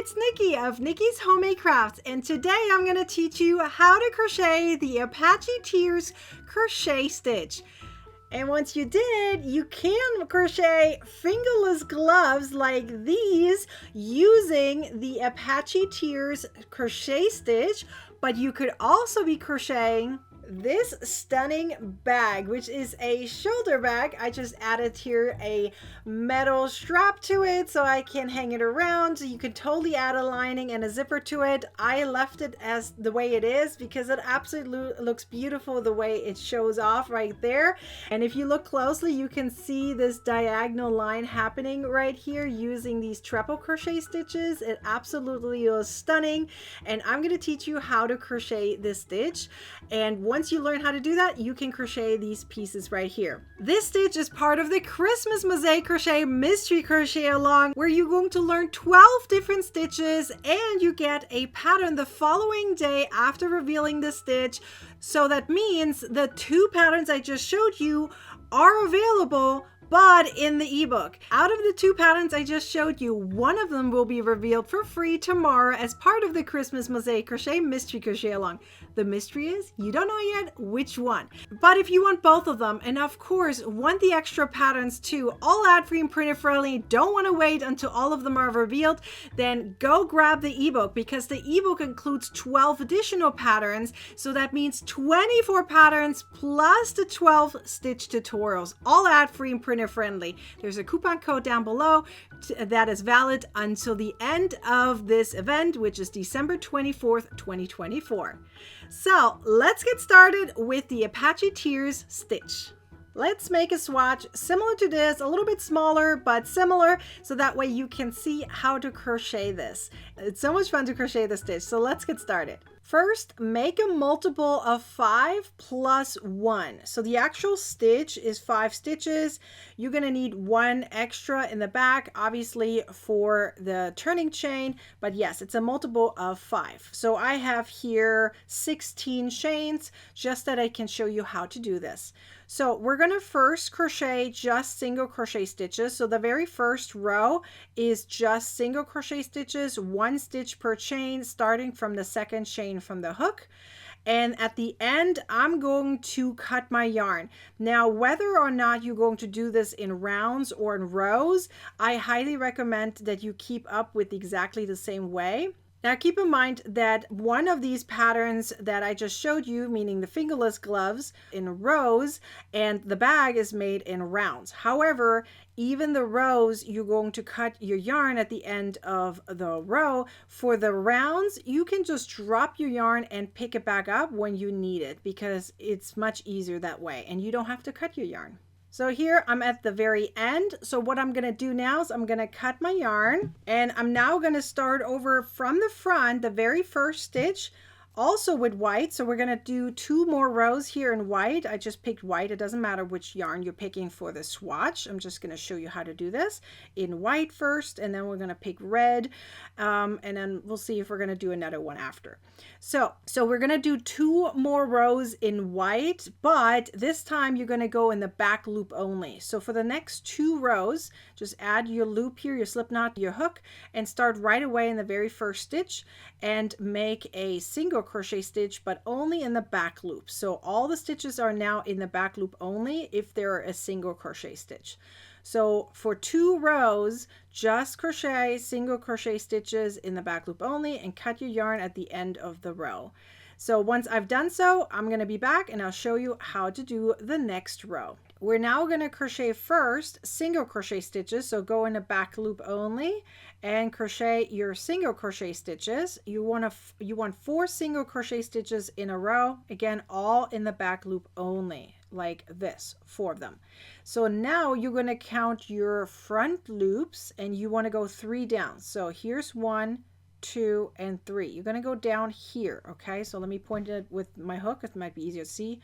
it's Nikki of Nikki's Homemade Crafts, and today I'm going to teach you how to crochet the Apache Tears crochet stitch. And once you did, you can crochet fingerless gloves like these using the Apache Tears crochet stitch, but you could also be crocheting this stunning bag, which is a shoulder bag. I just added here a metal strap to it so I can hang it around. You could totally add a lining and a zipper to it. I left it as the way it is because it absolutely looks beautiful the way it shows off right there. And if you look closely, you can see this diagonal line happening right here using these treble crochet stitches. It absolutely is stunning, and I'm going to teach you how to crochet this stitch. And once you learn how to do that, you can crochet these pieces right here. This stitch is part of the Christmas Mosaic Crochet Mystery Crochet Along, where you're going to learn 12 different stitches and you get a pattern the following day after revealing the stitch. So that means the 2 patterns I just showed you are available, but in the ebook. Out of the 2 patterns I just showed you, one of them will be revealed for free tomorrow as part of the Christmas Mosaic Crochet Mystery Crochet Along. The mystery is you don't know yet which one. But if you want both of them, and of course want the extra patterns too, all ad-free and printer friendly, don't want to wait until all of them are revealed, then go grab the ebook, because the ebook includes 12 additional patterns. So that means 24 patterns plus the 12 stitch tutorials, all ad-free and printer friendly. There's a coupon code down below that is valid until the end of this event, which is December 24th, 2024. So let's get started with the Apache Tears stitch. Let's make a swatch similar to this, a little bit smaller, but similar, so that way you can see how to crochet this. It's so much fun to crochet the stitch, so let's get started. First, make a multiple of 5 plus 1. So the actual stitch is 5 stitches. You're going to need 1 extra in the back, obviously for the turning chain, but yes, it's a multiple of 5. So I have here 16 chains, just that I can show you how to do this. So we're going to first crochet just single crochet stitches. So the very first row is just single crochet stitches, 1 stitch per chain, starting from the second chain from the hook. And at the end, I'm going to cut my yarn. Now, whether or not you're going to do this in rounds or in rows, I highly recommend that you keep up with exactly the same way. Now keep in mind that one of these patterns that I just showed you, meaning the fingerless gloves, in rows, and the bag is made in rounds. However, even the rows, you're going to cut your yarn at the end of the row. For the rounds, you can just drop your yarn and pick it back up when you need it, because it's much easier that way and you don't have to cut your yarn. So here I'm at the very end. So what I'm going to do now is I'm going to cut my yarn, and I'm now going to start over from the front, the very first stitch, also with white. So we're going to do 2 more rows here in white. I just picked white. It doesn't matter which yarn you're picking for the swatch. I'm just going to show you how to do this in white first, and then we're going to pick red, and then we'll see if we're going to do another one after. So we're going to do 2 more rows in white, but this time you're going to go in the back loop only. So for the next 2 rows, just add your loop here, your slip knot, your hook, and start right away in the very first stitch and make a single crochet stitch, but only in the back loop. So all the stitches are now in the back loop only if they're a single crochet stitch. So for 2 rows, just crochet single crochet stitches in the back loop only and cut your yarn at the end of the row. So once I've done so, I'm going to be back and I'll show you how to do the next row. We're now going to crochet first single crochet stitches. So go in a back loop only and crochet your single crochet stitches. You want 4 single crochet stitches in a row. Again, all in the back loop only, like this, 4 of them. So now you're going to count your front loops and you want to go 3 down. So here's 1, 2, and 3. You're going to go down here. Okay, so let me point it with my hook. It might be easier to see.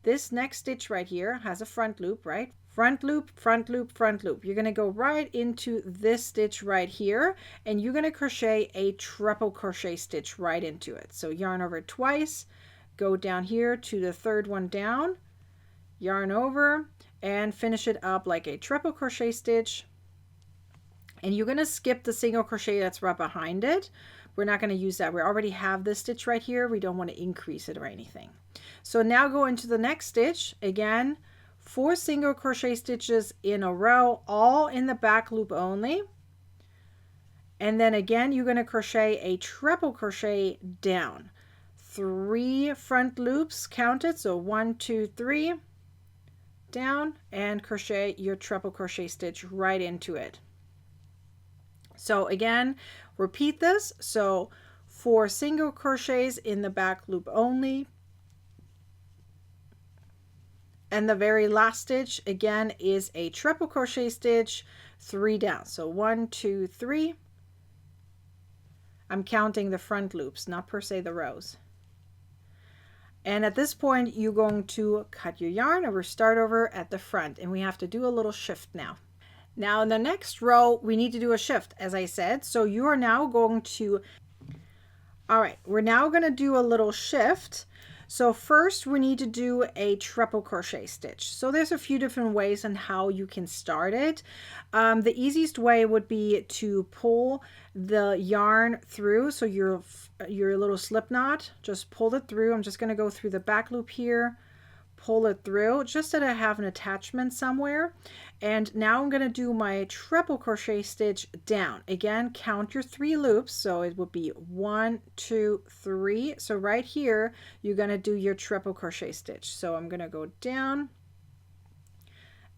This next stitch right here has a front loop, right? Front loop, front loop, front loop. You're going to go right into this stitch right here, and you're going to crochet a treble crochet stitch right into it. So yarn over twice, go down here to the 3rd one down, yarn over, and finish it up like a treble crochet stitch And you're going to skip the single crochet that's right behind it. We're not going to use that. We already have this stitch right here. We don't want to increase it or anything. So now go into the next stitch. Again, 4 single crochet stitches in a row, all in the back loop only. And then again, you're going to crochet a treble crochet down. 3 front loops counted. So 1, 2, 3 down, and crochet your treble crochet stitch right into it. So again, repeat this. So 4 single crochets in the back loop only. And the very last stitch again is a treble crochet stitch, 3 down. So 1, 2, 3. I'm counting the front loops, not per se the rows. And at this point, you're going to cut your yarn or start over at the front, and we have to do a little shift now. Now in the next row, we need to do a shift, as I said. So you are now going to, all right, we're now going to do a little shift. So first we need to do a treble crochet stitch. So there's a few different ways on how you can start it. The easiest way would be to pull the yarn through. So your little slip knot, just pull it through. I'm just going to go through the back loop here, pull it through just that I have an attachment somewhere. And now I'm going to do my treble crochet stitch down. Again, count your 3 loops. So it would be 1, 2, 3. So right here, you're going to do your treble crochet stitch. So I'm going to go down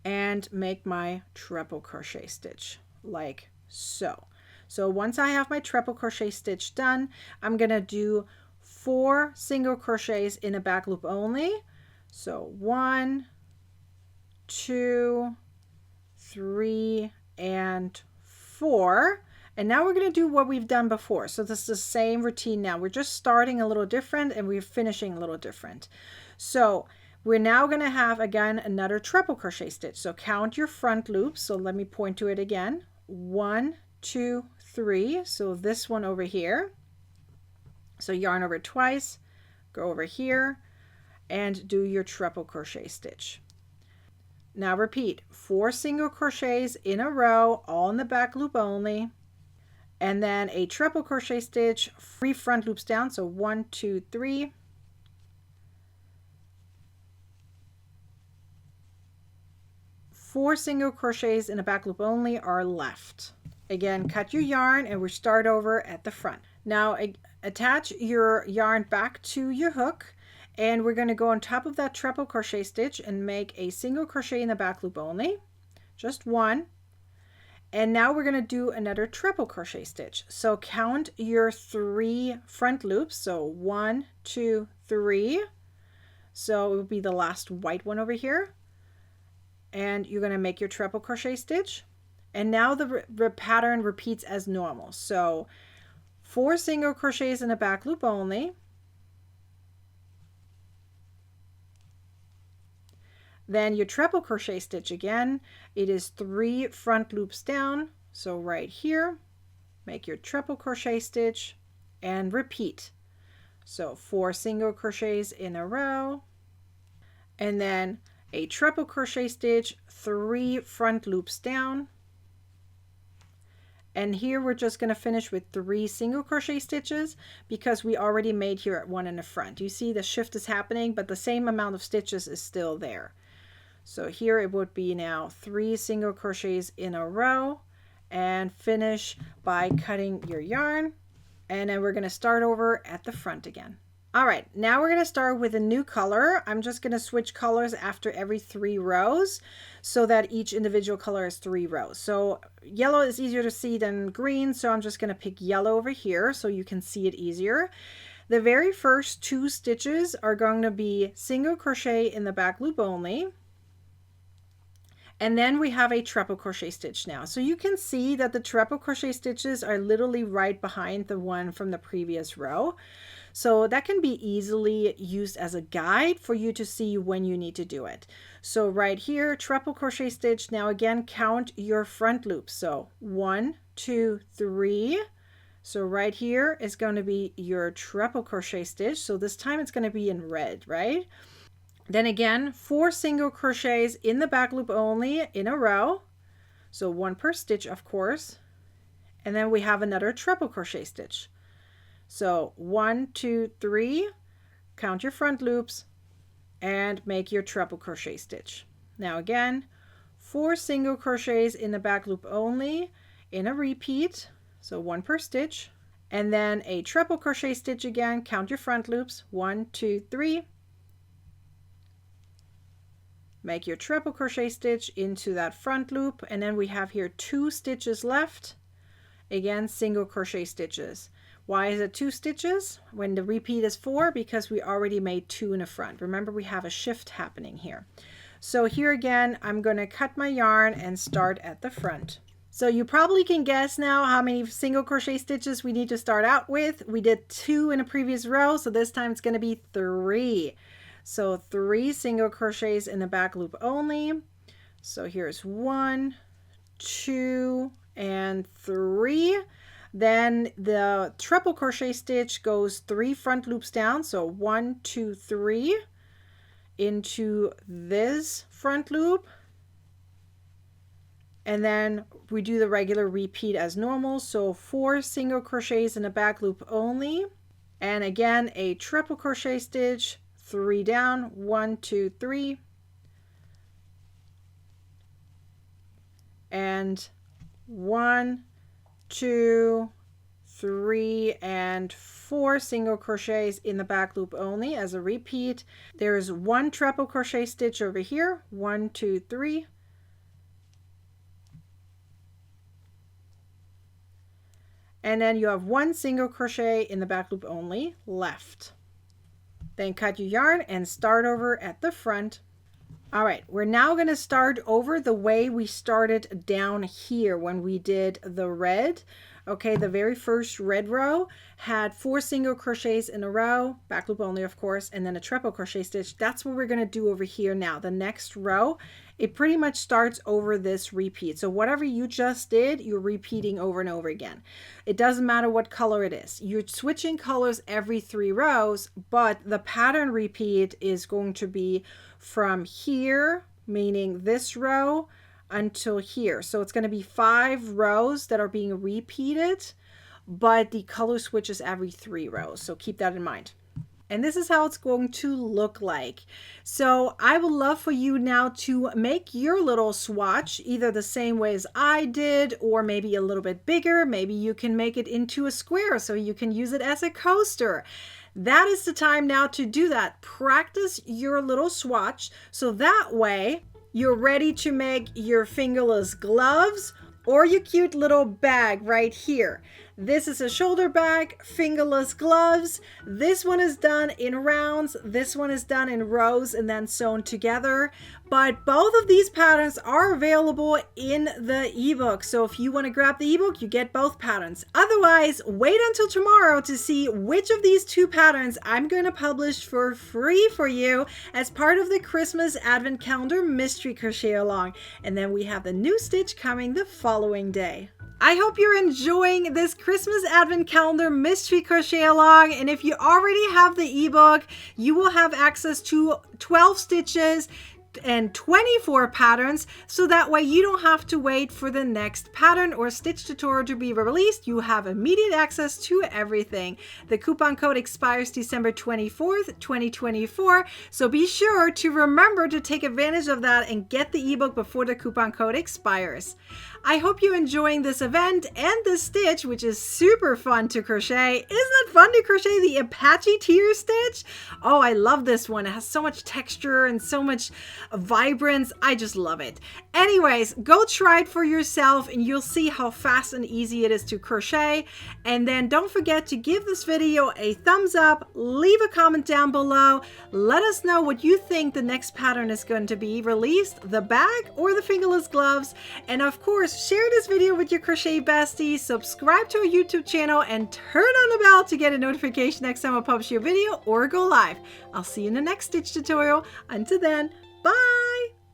and make my treble crochet stitch like so. So once I have my treble crochet stitch done, I'm going to do 4 single crochets in a back loop only. So 1, 2, 3, and 4. And now we're going to do what we've done before. So this is the same routine now. We're just starting a little different and we're finishing a little different. So we're now going to have again another treble crochet stitch. So count your front loops. So let me point to it again. 1, 2, 3. So this one over here. So yarn over twice, go over here, and do your treble crochet stitch. Now repeat 4 single crochets in a row, all in the back loop only, and then a treble crochet stitch, 3 front loops down. So 1, 2, 3. 4 single crochets in a back loop only are left. Again, cut your yarn and we start over at the front. Now attach your yarn back to your hook. And we're going to go on top of that treble crochet stitch and make a single crochet in the back loop only, just 1. And now we're going to do another treble crochet stitch. So count your 3 front loops. So 1, 2, 3. So it will be the last white one over here. And you're going to make your treble crochet stitch. And now the pattern repeats as normal. So 4 single crochets in a back loop only. Then your treble crochet stitch again, it is 3 front loops down. So right here, make your treble crochet stitch and repeat. So 4 single crochets in a row, and then a treble crochet stitch, 3 front loops down. And here we're just going to finish with 3 single crochet stitches because we already made here 1 in the front. You see the shift is happening, but the same amount of stitches is still there. So here it would be now 3 single crochets in a row and finish by cutting your yarn. And then we're going to start over at the front again. All right, now we're going to start with a new color. I'm just going to switch colors after every 3 rows so that each individual color is 3 rows. So yellow is easier to see than green, so I'm just going to pick yellow over here so you can see it easier. The very first 2 stitches are going to be single crochet in the back loop only. And then we have a treble crochet stitch now. So you can see that the treble crochet stitches are literally right behind the one from the previous row. So that can be easily used as a guide for you to see when you need to do it. So right here, treble crochet stitch. Now again, count your front loops. So 1, 2, 3. So right here is going to be your treble crochet stitch. So this time it's going to be in red, right? Then again, 4 single crochets in the back loop only in a row. So 1 per stitch, of course. and then we have another treble crochet stitch. So 1, 2, 3, count your front loops and make your treble crochet stitch. Now again, 4 single crochets in the back loop only in a repeat, so 1 per stitch, and then a treble crochet stitch again. Count your front loops, 1, 2, 3. Make your treble crochet stitch into that front loop, and then we have here 2 stitches left. Again, single crochet stitches. Why is it 2 stitches when the repeat is 4? Because we already made 2 in the front. Remember, we have a shift happening here. So here again, I'm going to cut my yarn and start at the front. So you probably can guess now how many single crochet stitches we need to start out with. We did 2 in a previous row, so this time it's going to be 3. So 3 single crochets in the back loop only. So here's 1, 2, and 3. Then the treble crochet stitch goes 3 front loops down. So 1, 2, 3 into this front loop. And then we do the regular repeat as normal. So 4 single crochets in the back loop only. And again, a triple crochet stitch, 3 down, 1, 2, 3. And 1, 2, 3, and 4 single crochets in the back loop only as a repeat. There's 1 treble crochet stitch over here, 1, 2, 3. And then you have 1 single crochet in the back loop only left. Then cut your yarn and start over at the front. All right, we're now going to start over the way we started down here when we did the red. Okay, the very first red row had 4 single crochets in a row, back loop only of course, and then a treble crochet stitch. That's what we're going to do over here now. The next row, it pretty much starts over this repeat. So whatever you just did, you're repeating over and over again. It doesn't matter what color it is. You're switching colors every 3 rows, but the pattern repeat is going to be from here, meaning this row, until here. So it's going to be 5 rows that are being repeated, but the color switches every 3 rows. So keep that in mind. And this is how it's going to look like. So I would love for you now to make your little swatch either the same way as I did, or maybe a little bit bigger. Maybe you can make it into a square so you can use it as a coaster. That is the time now to do that. Practice your little swatch so that way you're ready to make your fingerless gloves or your cute little bag right here. This is a shoulder bag, fingerless gloves. This one is done in rounds. This one is done in rows and then sewn together. But both of these patterns are available in the ebook. So if you want to grab the ebook, you get both patterns. Otherwise, wait until tomorrow to see which of these 2 patterns I'm going to publish for free for you as part of the Christmas Advent Calendar Mystery Crochet Along. And then we have the new stitch coming the following day. I hope you're enjoying this Christmas Advent Calendar Mystery Crochet Along, and if you already have the ebook, you will have access to 12 stitches and 24 patterns, so that way you don't have to wait for the next pattern or stitch tutorial to be released. You have immediate access to everything. The coupon code expires December 24th, 2024, so be sure to remember to take advantage of that and get the ebook before the coupon code expires. I hope you're enjoying this event and this stitch, which is super fun to crochet. Isn't it fun to crochet the Apache tear stitch? Oh, I love this one. It has so much texture and so much vibrance. I just love it. Anyways, go try it for yourself and you'll see how fast and easy it is to crochet. And then don't forget to give this video a thumbs up, leave a comment down below. Let us know what you think the next pattern is going to be released, the bag or the fingerless gloves. And of course, share this video with your crochet besties, subscribe to our YouTube channel, and turn on the bell to get a notification next time I publish your video or go live. I'll see you in the next stitch tutorial. Until then, bye!